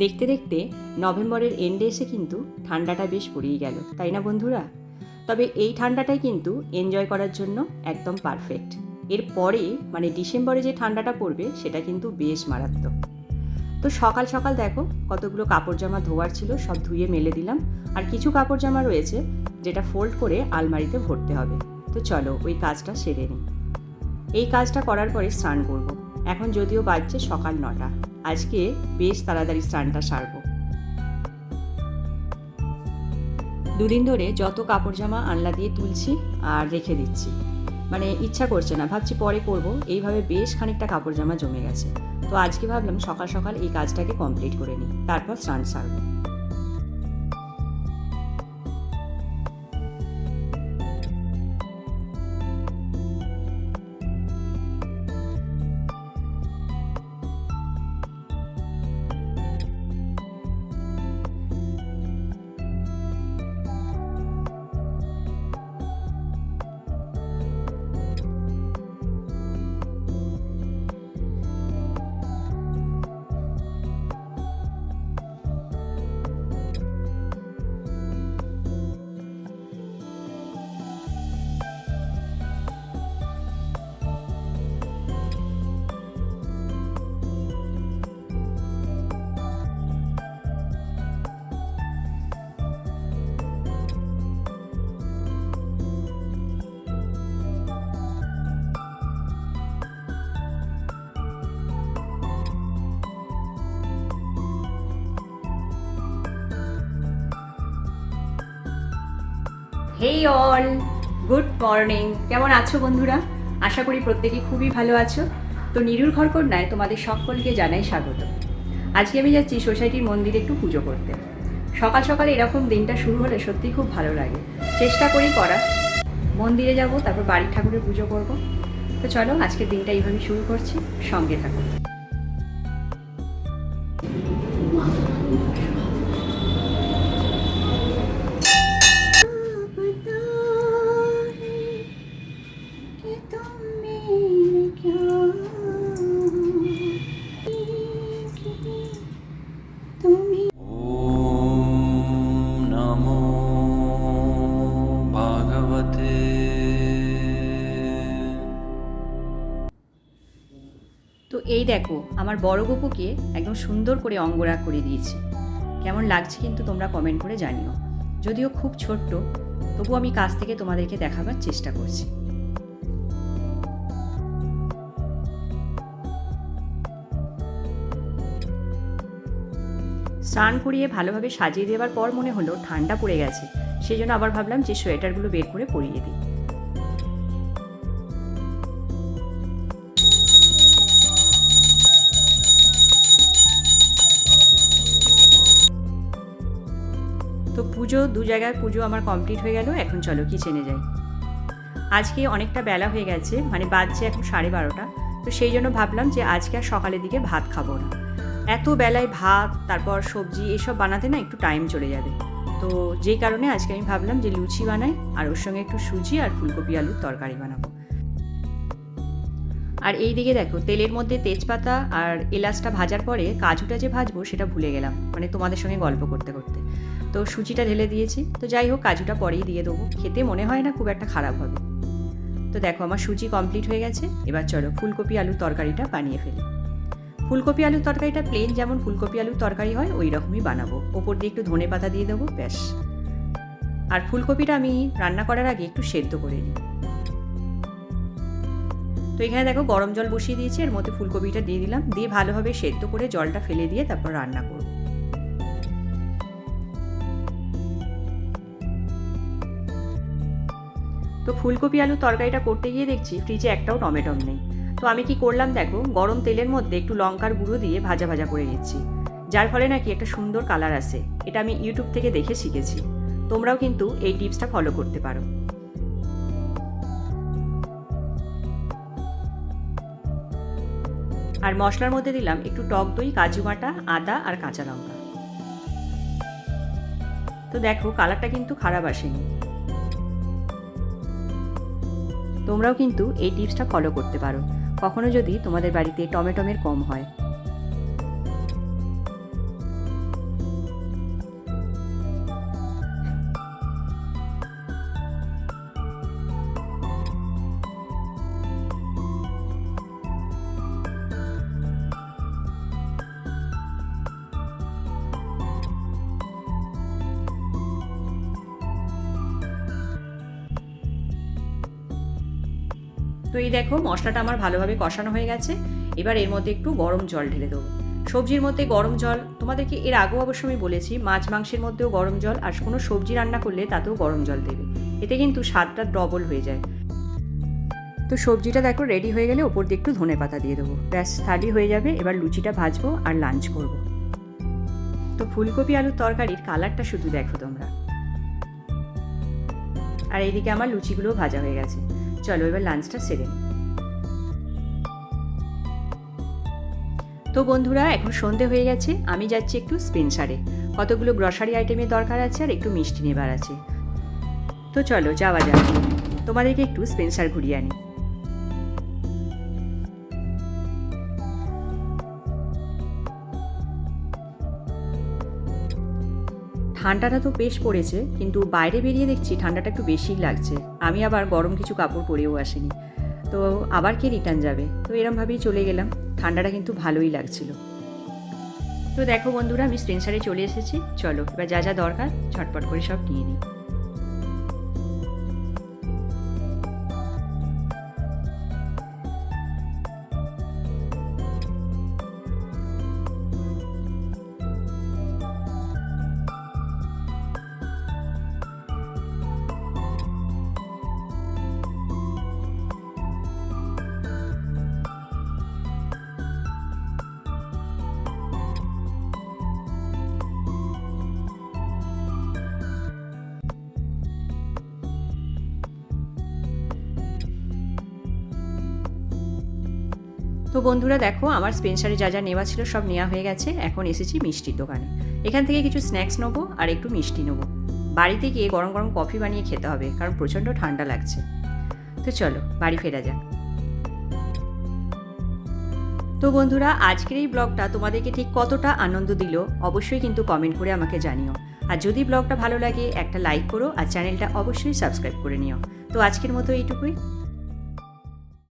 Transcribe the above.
দেখতে দেখতে নভেম্বরের এন্ডে এসে কিন্তু ঠান্ডাটা বেশ পড়েই গেল, তাই না বন্ধুরা? তবে এই ঠান্ডাটাই কিন্তু এনজয় করার জন্য একদম পারফেক্ট। এরপরে মানে ডিসেম্বরে যে ঠান্ডাটা পড়বে সেটা কিন্তু বেশ মারাত্মক। তো সকাল সকাল দেখো কতগুলো কাপড় জামা ধোয়ার ছিল, সব ধুয়ে মেলে দিলাম। আর কিছু কাপড় জামা রয়েছে যেটা ফোল্ড করে আলমারিতে ভরতে হবে। তো চলো ওই কাজটা সেরে নিই। এই কাজটা করার পরে স্নান করব। এখন যদিও বাজছে সকাল 9টা, আজকে বেশ তাড়াতাড়ি স্নানটা সারবো। দুদিন ধরে যত কাপড় জামা আনলা দিয়ে তুলছি আর রেখে দিচ্ছি, মানে ইচ্ছা করছে না, ভাবছি পরে করব। এইভাবে বেশ খানিকটা কাপড় জামা জমে গেছে। তো আজকে ভাবলাম সকাল সকাল এই কাজটাকে কমপ্লিট করে নিই, তারপর স্নান সারবো। হেই অল, গুড মর্নিং। কেমন আছো বন্ধুরা? আশা করি প্রত্যেকে খুবই ভালো আছো। তো নিরুর ঘরকন্যায় তোমাদের সকলকে জানাই স্বাগত। আজকে আমি যাচ্ছি সোসাইটির মন্দিরে একটু পুজো করতে। সকাল সকালে এরকম দিনটা শুরু হলে সত্যি খুব ভালো লাগে। চেষ্টা করি করা, মন্দিরে যাব, তারপর বাড়ির ঠাকুরের পুজো করব। তো চলো আজকের দিনটা এইভাবে শুরু করছি, সঙ্গে থাকো। তো এই দেখো আমার বড় গপুকে একদম সুন্দর করে অঙ্গরাগ করে দিয়েছি। কেমন লাগছে কিন্তু তোমরা কমেন্ট করে জানিও। যদিও খুব ছোট্ট, তবু আমি কাছ থেকে তোমাদেরকে দেখাবার চেষ্টা করছি। স্নান করিয়ে ভালোভাবে সাজিয়ে দেওয়ার পর মনে হলো ঠান্ডা পড়ে গেছে, সেই জন্য আবার ভাবলাম যে সোয়েটারগুলো বের করে পরিয়ে দিই। তো পুজো, দু জায়গায় পুজো আমার কমপ্লিট হয়ে গেল। এখন চলো কিচেনে যাই। আজকে অনেকটা বেলা হয়ে গেছে, মানে বাজছে এখন 12:30। তো সেই জন্য ভাবলাম যে আজকে আর সকালের দিকে ভাত খাবো না। এত বেলায় ভাত, তারপর সবজি এসব বানাতে না একটু টাইম চলে যাবে। তো যেই কারণে আজকে আমি ভাবলাম যে লুচি বানাই, আর ওর সঙ্গে একটু সুজি আর ফুলকপি আলুর তরকারি বানাবো। আর এই দিকে দেখো তেলের মধ্যে তেজপাতা আর এলাচটা ভাজার পরে কাজুটা যে ভাজবো সেটা ভুলে গেলাম, মানে তোমাদের সঙ্গে গল্প করতে করতে। তো সুজিটা ঢেলে দিয়েছি। তো যাই হোক, কাজুটা পরেই দিয়ে দেবো, খেতে মনে হয় না খুব একটা খারাপ হবে। তো দেখো আমার সুজি কমপ্লিট হয়ে গেছে। এবার চলো ফুলকপি আলুর তরকারিটা বানিয়ে ফেলি। ফুলকপি আলুর তরকারিটা প্লেন যেমন ফুলকপি আলুর তরকারি হয় ওই রকমই বানাবো। ওপর দিয়ে একটু ধনে পাতা দিয়ে দেবো, ব্যাস। আর ফুলকপিটা আমি রান্না করার আগে একটু সেদ্ধ করে নিই। তো এখানে দেখো গরম জল বসিয়ে দিয়েছি, এর মধ্যে ফুলকপিটা দিয়ে দিলাম, দিয়ে ভালোভাবে সেদ্ধ করে জলটা ফেলে দিয়ে তারপর রান্না করব। তো ফুলকপি আলুর তরকারিটা করতে গিয়ে দেখছি ফ্রিজে একটাও টমেটো নেই। তো আমি কি করলাম দেখো, গরম তেলের মধ্যে একটু লঙ্কার গুঁড়ো দিয়ে ভাজা ভাজা করে নিচ্ছি, যার ফলে নাকি একটা সুন্দর কালার আসে। এটা আমি ইউটিউব থেকে দেখে শিখেছি। তোমরাও কিন্তু এই টিপসটা ফলো করতে পারো। আর মশলার মধ্যে দিলাম একটু টক দই, কাজু বাটা, আদা আর কাঁচা লঙ্কা। তো দেখো কালারটা কিন্তু খারাপ আসেনি। তোমরাও কিন্তু এই টিপসটা ফলো করতে পারো কখনো যদি তোমাদের বাড়িতে টমেটোমের কম হয়। তো এই দেখো মশলাটা আমার ভালোভাবে কষানো হয়ে গেছে। এবার এর মধ্যে একটু গরম জল ঢেলে দেবো। সবজির মধ্যে গরম জল, তোমাদেরকে এর আগেও অবশ্য আমি বলেছি, মাছ মাংসের মধ্যেও গরম জল, আর কোনো সবজি রান্না করলে তাতেও গরম জল দেবে, এতে কিন্তু স্বাদটা ডবল হয়ে যায়। তো সবজিটা দেখো রেডি হয়ে গেলে ওপর দিয়ে একটু ধনেপাতা দিয়ে দেবো, ব্যাস থালি হয়ে যাবে। এবার লুচিটা ভাজবো আর লাঞ্চ করব। তো ফুলকপি আলুর তরকারির কালারটা শুধু দেখো তোমরা। আর এইদিকে আমার লুচিগুলোও ভাজা হয়ে গেছে। চলো এবার লাঞ্চটা সেরে নিই। তো বন্ধুরা এখন সন্ধে হয়ে গেছে, আমি যাচ্ছি একটু স্পেন্সারে, কতগুলো গ্রসারি আইটেমের দরকার আছে আর একটু মিষ্টি নেবার আছে। তো চলো যাওয়া যাক, তোমাদেরকে একটু স্পেন্সার ঘুরিয়ে আনি। ঠান্ডাটা তো বেশ পড়েছে, কিন্তু বাইরে বেরিয়ে দেখছি ঠান্ডাটা একটু বেশিই লাগছে। আমি আবার গরম কিছু কাপড় পরেও আসিনি, তো আবার কে রিটার্ন যাবে, তো এরমভাবেই চলে গেলাম। ঠান্ডাটা কিন্তু ভালোই লাগছিল। তো দেখো বন্ধুরা আমি স্পেন্সারে চলে এসেছি, চলো এবার যা যা দরকার ঝটপট করে সব নিয়ে নিই। তো বন্ধুরা দেখো আমার স্পেন্সারে যা যা নেওয়া ছিল সব নেওয়া হয়ে গেছে। এখন এসেছি মিষ্টির দোকানে, এখান থেকে কিছু স্ন্যাক্স নেবো আর একটু মিষ্টি নেবো। বাড়িতে গিয়ে গরম গরম কফি বানিয়ে খেতে হবে, কারণ প্রচণ্ড ঠান্ডা লাগছে। তো চলো বাড়ি ফেরা যাক। তো বন্ধুরা আজকের এই ব্লগটা তোমাদেরকে ঠিক কতটা আনন্দ দিল অবশ্যই কিন্তু কমেন্ট করে আমাকে জানিও। আর যদি ব্লগটা ভালো লাগে একটা লাইক করো, আর চ্যানেলটা অবশ্যই সাবস্ক্রাইব করে নিও। তো আজকের মতো এইটুকুই।